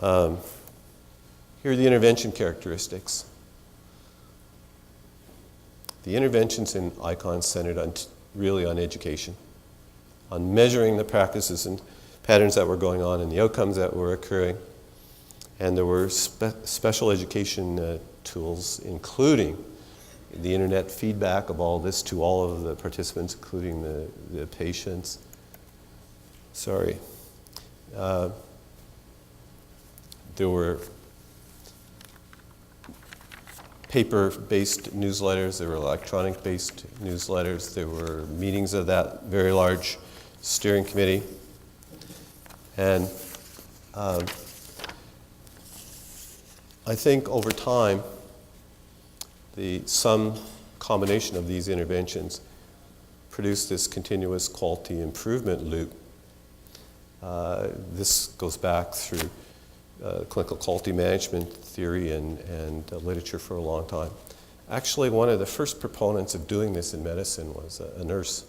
Here are the intervention characteristics. The interventions in ICON centered really on education, on measuring the practices and patterns that were going on and the outcomes that were occurring. And there were special education tools, including the internet feedback of all this to all of the participants, including the patients. Sorry. There were paper-based newsletters, there were electronic-based newsletters, there were meetings of that very large steering committee. And I think over time, some combination of these interventions produced this continuous quality improvement loop. This goes back through clinical quality management theory and literature for a long time. Actually, one of the first proponents of doing this in medicine was a nurse,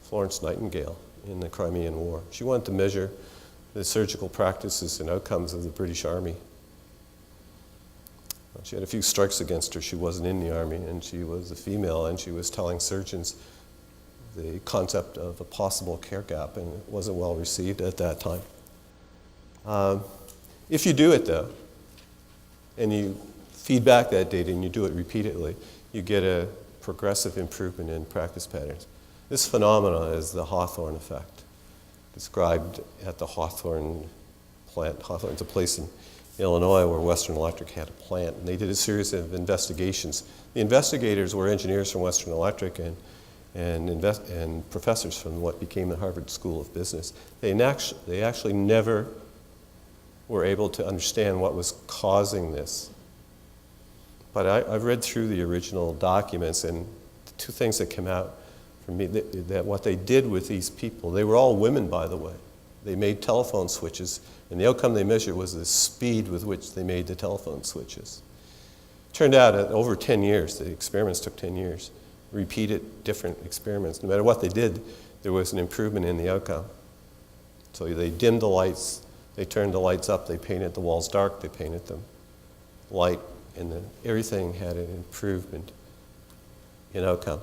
Florence Nightingale, in the Crimean War. She wanted to measure the surgical practices and outcomes of the British Army. She had a few strikes against her. She wasn't in the Army, and she was a female, and she was telling surgeons the concept of a possible care gap, and it wasn't well received at that time. If you do it, though, and you feed back that data and you do it repeatedly, you get a progressive improvement in practice patterns. This phenomenon is the Hawthorne effect, described at the Hawthorne plant. Hawthorne's a place in Illinois where Western Electric had a plant, and they did a series of investigations. The investigators were engineers from Western Electric and professors from what became the Harvard School of Business. They actually never were able to understand what was causing this. But I've read through the original documents, and the two things that came out for me, that what they did with these people, they were all women, by the way. They made telephone switches, and the outcome they measured was the speed with which they made the telephone switches. Turned out that over 10 years, the experiments took 10 years, repeated different experiments. No matter what they did, there was an improvement in the outcome. So they dimmed the lights, they turned the lights up, they painted the walls dark, they painted them light, and everything had an improvement in outcome.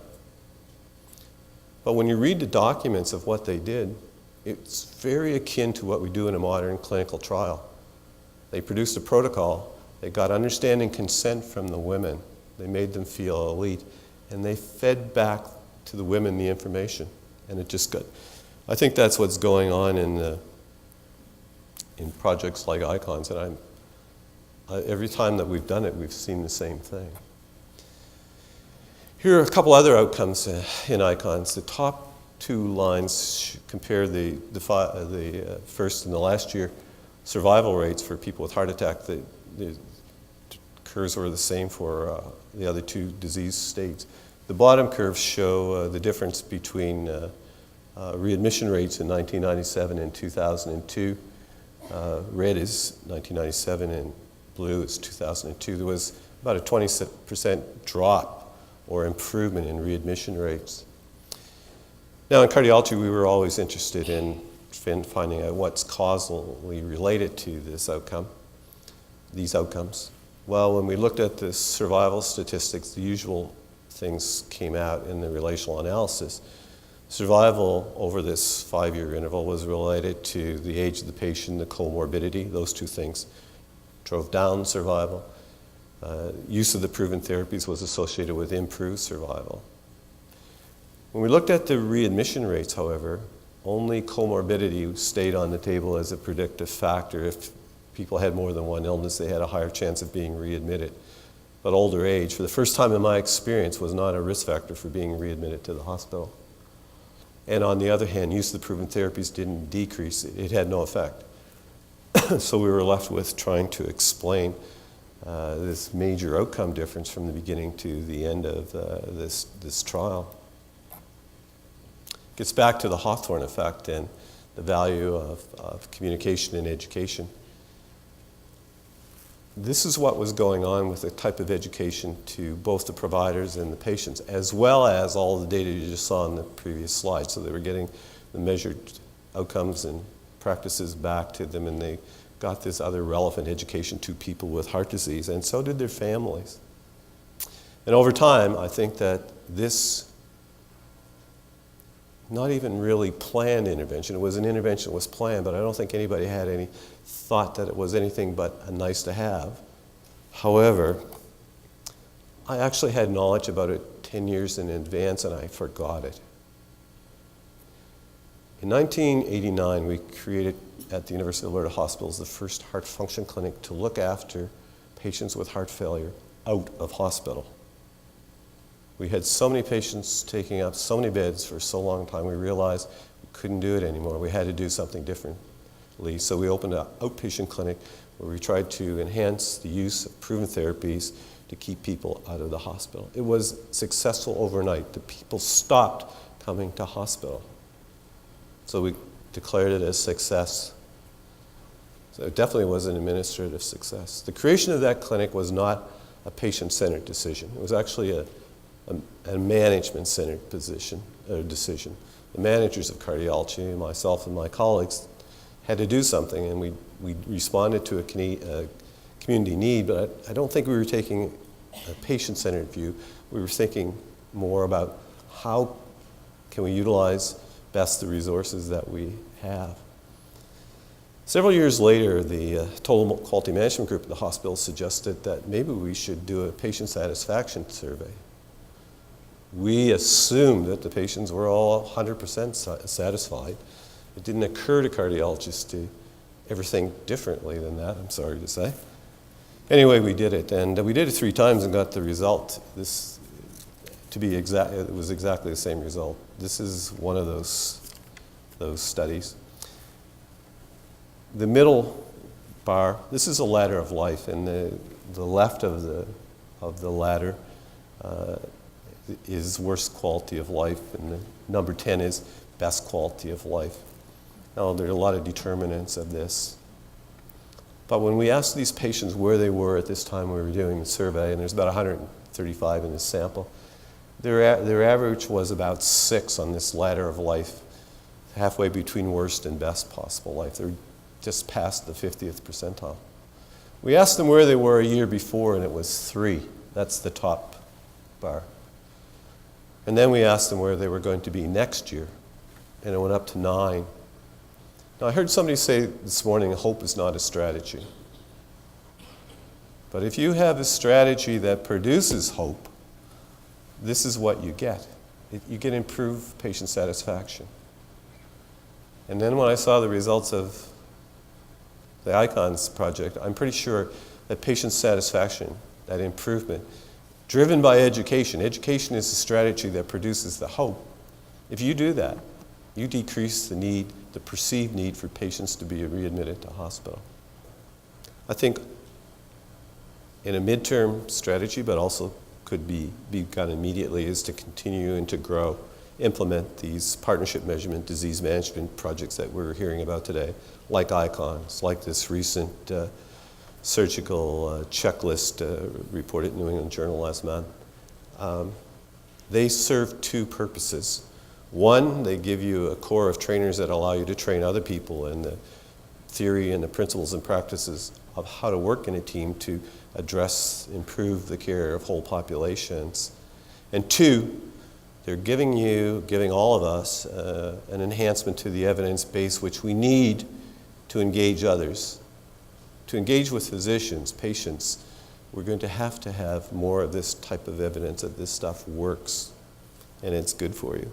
But when you read the documents of what they did, it's very akin to what we do in a modern clinical trial. They produced a protocol, they got understanding consent from the women, they made them feel elite, and they fed back to the women the information. And it just got, I think that's what's going on in projects like ICONS, and every time that we've done it, we've seen the same thing. Here are a couple other outcomes in ICONS. The top two lines compare the first and the last year survival rates for people with heart attack. The curves were the same for the other two disease states. The bottom curves show the difference between readmission rates in 1997 and 2002. Red is 1997 and blue is 2002. There was about a 20% drop or improvement in readmission rates. Now in cardiology, we were always interested in finding out what's causally related to this outcome, these outcomes. Well, when we looked at the survival statistics, the usual things came out in the relational analysis. Survival over this 5-year interval was related to the age of the patient, the comorbidity. Those two things drove down survival. Use of the proven therapies was associated with improved survival. When we looked at the readmission rates, however, only comorbidity stayed on the table as a predictive factor. If people had more than one illness, they had a higher chance of being readmitted. But older age, for the first time in my experience, was not a risk factor for being readmitted to the hospital. And on the other hand, use of the proven therapies didn't decrease. It had no effect. So we were left with trying to explain this major outcome difference from the beginning to the end of this trial. Gets back to the Hawthorne effect and the value of communication and education. This is what was going on with the type of education to both the providers and the patients, as well as all the data you just saw in the previous slide. So they were getting the measured outcomes and practices back to them, and they got this other relevant education to people with heart disease, and so did their families. And over time, I think that this, not even really planned intervention, it was an intervention that was planned, but I don't think anybody had any thought that it was anything but a nice to have. However, I actually had knowledge about it 10 years in advance, and I forgot it. In 1989, we created at the University of Alberta Hospitals the first heart function clinic to look after patients with heart failure out of hospital. We had so many patients taking up so many beds for so long time, we realized we couldn't do it anymore. We had to do something differently. So we opened an outpatient clinic where we tried to enhance the use of proven therapies to keep people out of the hospital. It was successful overnight. The people stopped coming to hospital. So we declared it as success. So it definitely was an administrative success. The creation of that clinic was not a patient-centered decision. It was actually a management-centered decision. The managers of cardiology, myself and my colleagues, had to do something, and we responded to a community need, but I don't think we were taking a patient-centered view. We were thinking more about how can we utilize best the resources that we have. Several years later, the Total Quality Management Group at the hospital suggested that maybe we should do a patient satisfaction survey. We assumed that the patients were all 100% satisfied. It didn't occur to cardiologists to ever think differently than that, I'm sorry to say. Anyway, we did it, and we did it 3 times and got the result. It was exactly the same result. This is one of those studies. The middle bar, this is a ladder of life, and the left of the ladder is worst quality of life, and the number 10 is best quality of life. Now, there are a lot of determinants of this. But when we asked these patients where they were at this time we were doing the survey, and there's about 135 in this sample, their average was about 6 on this ladder of life, halfway between worst and best possible life. They're just past the 50th percentile. We asked them where they were a year before, and it was 3. That's the top bar. And then we asked them where they were going to be next year, and it went up to 9. Now, I heard somebody say this morning, hope is not a strategy. But if you have a strategy that produces hope, this is what you get. You get improved patient satisfaction. And then when I saw the results of the ICONS project, I'm pretty sure that patient satisfaction, that improvement, driven by education is the strategy that produces the hope. If you do that, you decrease the perceived need for patients to be readmitted to hospital. I think in a midterm strategy, but also could be begun immediately, is to continue and to grow, implement these partnership measurement, disease management projects that we're hearing about today, like ICONS, like this recent surgical checklist reported in New England Journal last month. They serve 2 purposes. One, they give you a core of trainers that allow you to train other people in the theory and the principles and practices of how to work in a team to improve the care of whole populations. And 2, they're giving all of us an enhancement to the evidence base which we need to engage others. To engage with physicians, patients, we're going to have more of this type of evidence that this stuff works and it's good for you.